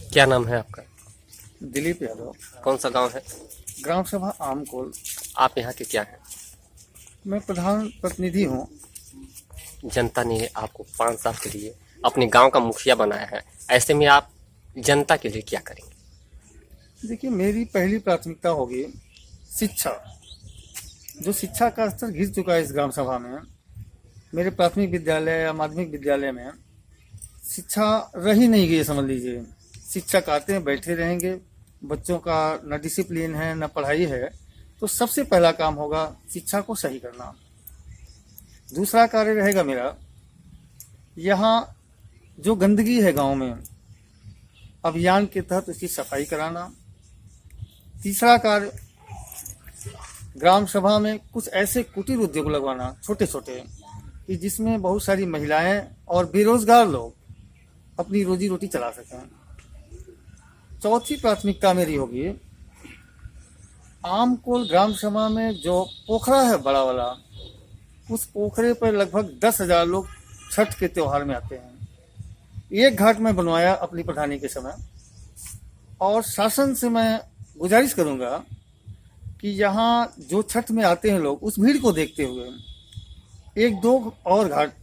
क्या नाम है आपका? दिलीप यादव। कौन सा गांव है? ग्राम सभा आमकोल। आप यहाँ के क्या हैं? मैं प्रधान प्रतिनिधि हूँ। जनता ने आपको 5 साल के लिए अपने गांव का मुखिया बनाया है, ऐसे में आप जनता के लिए क्या करेंगे? देखिए, मेरी पहली प्राथमिकता होगी शिक्षा। जो शिक्षा का स्तर गिर चुका है इस ग्राम सभा में, मेरे प्राथमिक विद्यालय या माध्यमिक विद्यालय में शिक्षा रही नहीं गई, समझ लीजिए। शिक्षक आते हैं, बैठे रहेंगे, बच्चों का न डिसिप्लिन है न पढ़ाई है। तो सबसे पहला काम होगा शिक्षा को सही करना। दूसरा कार्य रहेगा मेरा, यहाँ जो गंदगी है गांव में, अभियान के तहत उसकी सफाई कराना। तीसरा कार्य, ग्राम सभा में कुछ ऐसे कुटीर उद्योग लगवाना, छोटे छोटे, कि जिसमें बहुत सारी महिलाएं और बेरोजगार लोग अपनी रोजी रोटी चला सकें। चौथी प्राथमिकता मेरी होगी, आमकोल ग्राम सभा में जो पोखरा है बड़ा वाला, उस पोखरे पर लगभग 10,000 लोग छठ के त्योहार में आते हैं। एक घाट में बनवाया अपनी प्रधानी के समय, और शासन से मैं गुजारिश करूंगा कि यहाँ जो छठ में आते हैं लोग, उस भीड़ को देखते हुए 1-2 और घाट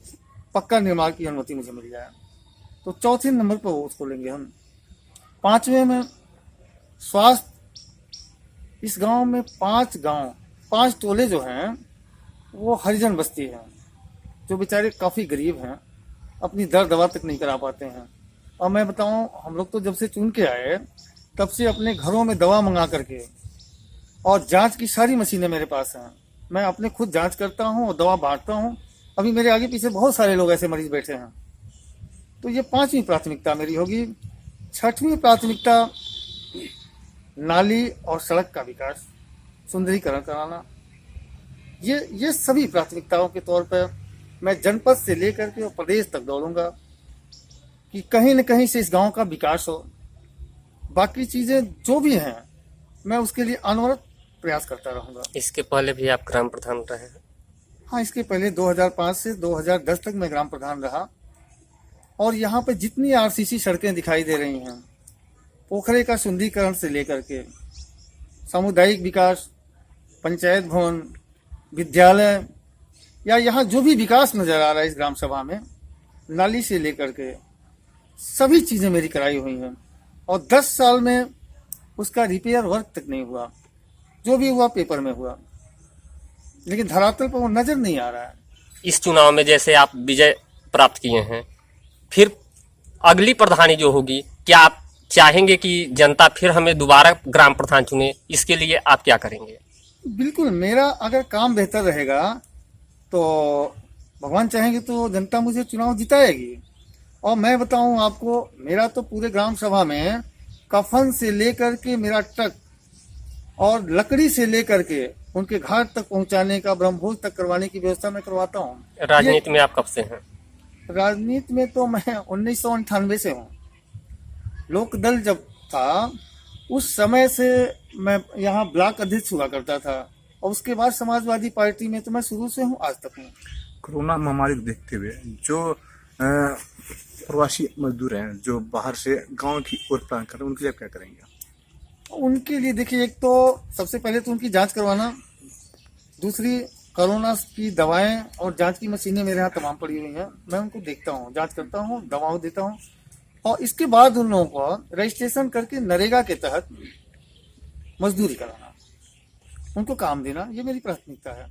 पक्का निर्माण की अनुमति मुझे मिल जाए। तो चौथे नंबर पर उसको लेंगे हम। 5वें में स्वास्थ्य। इस गांव में 5 टोले जो हैं वो हरिजन बस्ती हैं, जो बेचारे काफ़ी गरीब हैं, अपनी दर दवा तक नहीं करा पाते हैं। और मैं बताऊं, हम लोग तो जब से चुन के आए तब से अपने घरों में दवा मंगा करके, और जांच की सारी मशीनें मेरे पास हैं, मैं अपने खुद जांच करता हूं और दवा बांटता हूं। अभी मेरे आगे पीछे बहुत सारे लोग ऐसे मरीज बैठे हैं। तो ये 5वीं प्राथमिकता मेरी होगी। 6वीं प्राथमिकता, नाली और सड़क का विकास, सुंदरीकरण कराना। ये सभी प्राथमिकताओं के तौर पर मैं जनपद से लेकर के और प्रदेश तक दौड़ूंगा कि कहीं न कहीं से इस गांव का विकास हो। बाकी चीजें जो भी हैं, मैं उसके लिए अनवरत प्रयास करता रहूंगा। इसके पहले भी आप ग्राम प्रधान रहे हैं? हाँ, इसके पहले 2005 से 2010 तक मैं ग्राम प्रधान रहा। और यहाँ पे जितनी आरसीसी सड़कें दिखाई दे रही हैं, पोखरे का सुंदरीकरण से लेकर के सामुदायिक विकास, पंचायत भवन, विद्यालय, या यहाँ जो भी विकास नजर आ रहा है इस ग्राम सभा में, नाली से लेकर के सभी चीजें मेरी कराई हुई हैं। और 10 साल में उसका रिपेयर वर्क तक नहीं हुआ। जो भी हुआ पेपर में हुआ, लेकिन धरातल पर वो नजर नहीं आ रहा है। इस चुनाव में जैसे आप विजय प्राप्त किए हैं, फिर अगली प्रधानी जो होगी, क्या आप चाहेंगे कि जनता फिर हमें दोबारा ग्राम प्रधान चुने? इसके लिए आप क्या करेंगे? बिल्कुल, मेरा अगर काम बेहतर रहेगा तो भगवान चाहेंगे तो जनता मुझे चुनाव जिताएगी। और मैं बताऊं आपको, मेरा तो पूरे ग्राम सभा में कफन से लेकर के मेरा ट्रक और लकड़ी से लेकर के उनके घाट तक पहुंचाने का, ब्रह्मभोज तक करवाने की व्यवस्था मैं करवाता हूं। राजनीति में आप कब से हैं? राजनीति में तो मैं 1998 से हूँ। लोक दल जब था उस समय से मैं यहाँ ब्लॉक अध्यक्ष हुआ करता था, और उसके बाद समाजवादी पार्टी में तो मैं शुरू से हूँ, आज तक हूँ। कोरोना महामारी को देखते हुए जो प्रवासी मजदूर हैं, जो बाहर से गांव की ओर प्लान कर रहे हैं, उनके लिए आप क्या करेंगे? उनके लिए देखिए, एक तो सबसे पहले तो उनकी जांच करवाना। दूसरी, कोरोना की दवाएं और जांच की मशीनें मेरे यहाँ तमाम पड़ी हुई हैं, मैं उनको देखता हूँ, जांच करता हूँ, दवाओं देता हूँ। और इसके बाद उन लोगों को रजिस्ट्रेशन करके नरेगा के तहत मजदूरी कराना, उनको काम देना, ये मेरी प्राथमिकता है।